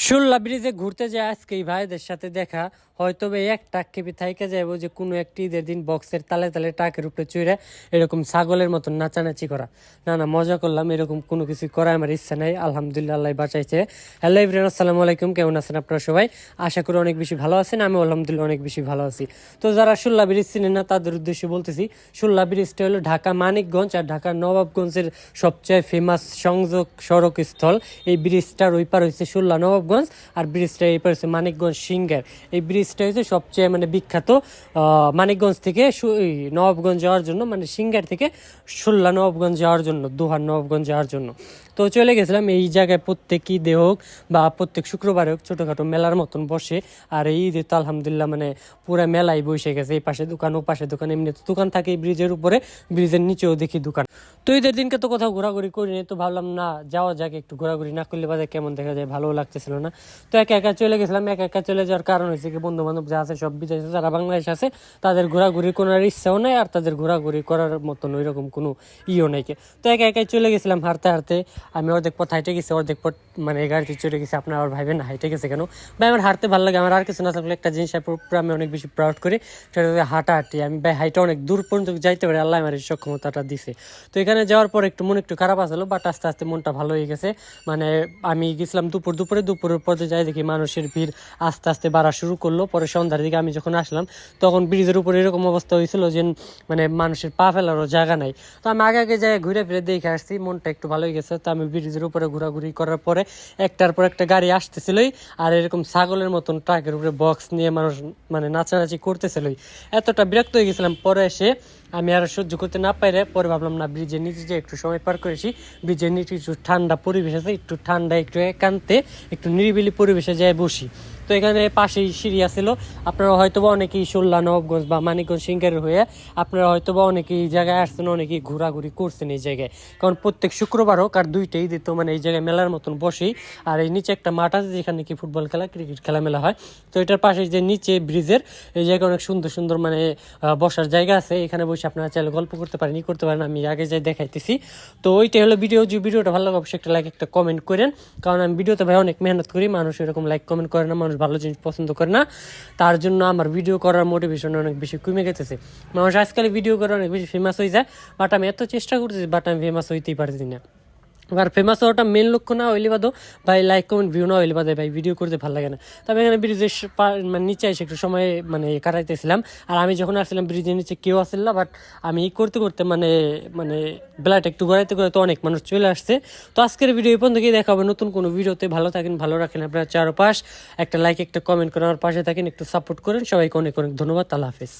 শুল্লা ব্রিজে ঘুরতে যায় আজকে এই ভাইদের সাথে দেখা হয়তো এক টাক খেপে থাইকে যাবো যে কোনো একটি ঈদের দিন বক্সের তালে তালে টাকের উপরে চড়ে এরকম ছাগলের মতন নাচানাচি করা। না না, মজা করলাম, এরকম কোনো কিছু করার আমার ইচ্ছা নাই। আলহামদুলিল্লাহ, আল্লাহ বাঁচাইছে। হ্যালো এভরিওয়ান, আসসালামু আলাইকুম। কেমন আছেন আপনারা সবাই? আশা করি অনেক বেশি ভালো আছেন। আমি আলহামদুলিল্লাহ অনেক বেশি ভালো আছি। তো যারা শুল্লা ব্রিজ চিনেন না তাদের উদ্দেশ্যে বলতেছি, শুল্লা ব্রিজটা হলো ঢাকা মানিকগঞ্জ আর ঢাকার নবাবগঞ্জের সবচেয়ে ফেমাস সংযোগ সড়ক স্থল। এই ব্রিজটার ওই পার হচ্ছে শুল্লা নবাবগঞ্জ আর ব্রিজটা এই পার হচ্ছে মানিকগঞ্জ সিঙ্গার। এই ব্রিজটা হচ্ছে সবচেয়ে বিখ্যাত মানিকগঞ্জ থেকে নবাবগঞ্জ যাওয়ার জন্য, সিঙ্গার থেকে শুল্লা নবাবগঞ্জ যাওয়ার জন্য, দোহার নবাবগঞ্জ যাওয়ার জন্য। তো চলে গেছিলাম এই জায়গায়। প্রত্যেক ঈদে হোক বা প্রত্যেক শুক্রবারে হোক ছোটোখাটো মেলার মতন বসে। আর এই ঈদে তো আলহামদুলিল্লাহ পুরো মেলাই বসে গেছে। এই পাশে দোকান, ও পাশে দোকান, এমনি তো দোকান থাকে এই ব্রিজের উপরে, ব্রিজের নিচেও দেখি দোকান। তো ঈদের দিনকে তো কোথাও ঘোরাঘুরি করিনি, তো ভাবলাম না যাওয়া যাক, একটু ঘোরাঘুরি না করলে বাজার কেমন দেখা যায়, ভালো লাগতেছিল না। তো একা একা চলে গেছিলাম। একা একা চলে যাওয়ার কারণ হয়েছে কি, বন্ধু বান্ধব যা আছে সব বিদেশে, যারা বাংলাদেশ আছে তাদের ঘোরাঘুরি করার ইচ্ছাও নাই, আর তাদের ঘোরাঘুরি করার মতন ওই রকম কোনো ইও নাই। তো একা একাই চলে গেছিলাম হাঁটতে হাঁটতে। আমি অর্ধেক পথ হাইটে গেছি, অর্ধেক পথ গাড়িতে চড়ে গেছি। আপনার আবার ভাইবেন না হাইটে গেছে কেন? ভাই আমার হাঁটতে ভালো লাগে। আমার আর কিছু না থাকলে একটা জিনিস আমি অনেক বেশি প্রাউড করি, সেটা হচ্ছে হাঁটাহাঁটি। আমি ভাই হাইটে অনেক দূর পর্যন্ত যাইতে পারি, আল্লাহ আমার এই সক্ষমতাটা দিছে। তো এখানে যাওয়ার পর মন একটু খারাপ আসলো, বাট আস্তে আস্তে মনটা ভালো হয়ে গেছে। আমি গেছিলাম দুপুরের পর্যায়ে যাই দেখি মানুষের ভিড় আস্তে আস্তে বাড়া শুরু করলো। পরে সন্ধ্যার দিকে আমি যখন আসলাম তখন ব্রিজের উপরে এরকম অবস্থা হয়েছিল যে মানুষের পা ফেলারও জায়গা নাই। তো আমি আগে যাই ঘুরে ফিরে দেখে আসছি, মনটা একটু ভালো হয়ে গেছে। তো আমি ব্রিজের উপরে ঘোরাঘুরি করার পরে একটার পর একটা গাড়ি আসতেছিলই, আর এরকম ছাগলের মতন ট্রাকের উপরে বক্স নিয়ে মানুষ নাচানাচি করতেছিলই। এতটা বিরক্ত হয়ে গেছিলাম। পরে এসে আমি আর সহ্য করতে না পাইরে পরে ভাবলাম না, ব্রিজের নিচে যে একটু সময় পার করেছি, ব্রিজের নিচে একটু ঠান্ডা পরিবেশ আছে, একটু ঠান্ডা, একটু একান্তে, একটু নিরিবিলি পরিবেশে যাই বসি। তো এখানে পাশেই সিঁড়ি ছিল। আপনারা হয়তো বা অনেকেই শুল্লা নবাবগঞ্জ বা মানিকগঞ্জ সিঙ্গারের হয়ে আপনারা হয়তো বা অনেকেই এই জায়গায় আসছেন, অনেকেই ঘোরাঘুরি করছেন এই জায়গায়। কারণ প্রত্যেক শুক্রবার হোক আর দুইটাই দিত এই জায়গায় মেলার মতন বসেই। আর এই নিচে একটা মাঠ আছে যেখানে কি ফুটবল খেলা, ক্রিকেট খেলা মেলা হয়। তো এটার পাশে যে নিচে ব্রিজের এই জায়গায় অনেক সুন্দর সুন্দর বসার জায়গা আছে। এখানে বসে আপনারা চাইলে গল্প করতে পারেন, করতে পারেন। আমি আগে যাই দেখাইতেছি। তো ওইটাই হলো ভিডিও। যে ভিডিওটা ভালো লাগে অবশ্যই একটা লাইক, একটা কমেন্ট করেন। কারণ আমি ভিডিওতে ভাই অনেক মেহনত করি, মানুষ এরকম লাইক কমেন্ট করে না, মানুষ ভালো জিনিস পছন্দ করে না। তার জন্য আমার ভিডিও করার মোটিভেশন অনেক বেশি কমে গেছে। মানুষ আজকাল ভিডিও করে অনেক বেশি ফেমাস হয়ে যায়, বাট আমি এত চেষ্টা করতেছি, বাট আমি ফেমাস হইতেই পারছি না। আর ফেমাস হওয়াটা মেন লক্ষ্য না হইলে বাদও ভাই লাইক কমেন্ট ভিউ না হইলে বাদে ভাই ভিডিও করতে ভালো লাগে না। তবে এখানে ব্রিজের নিচে এসে একটু সময় কাটাইতেছিলাম। আর আমি যখন আসছিলাম ব্রিজের নিচে কেউ আসছিল না, বাট আমি করতে করতে বেলাটা একটু ঘোরাইতে ঘোরাইতে অনেক মানুষ চলে আসছে। তো আজকের ভিডিও এই পর্যন্ত গিয়ে দেখা হবে নতুন কোনো ভিডিওতে। ভালো থাকেন, ভালো রাখেন আপনার চারপাশ। একটা লাইক, একটা কমেন্ট করেন, আমার পাশে থাকেন, একটু সাপোর্ট করেন। সবাইকে অনেক অনেক ধন্যবাদ। আল্লাহ হাফেজ।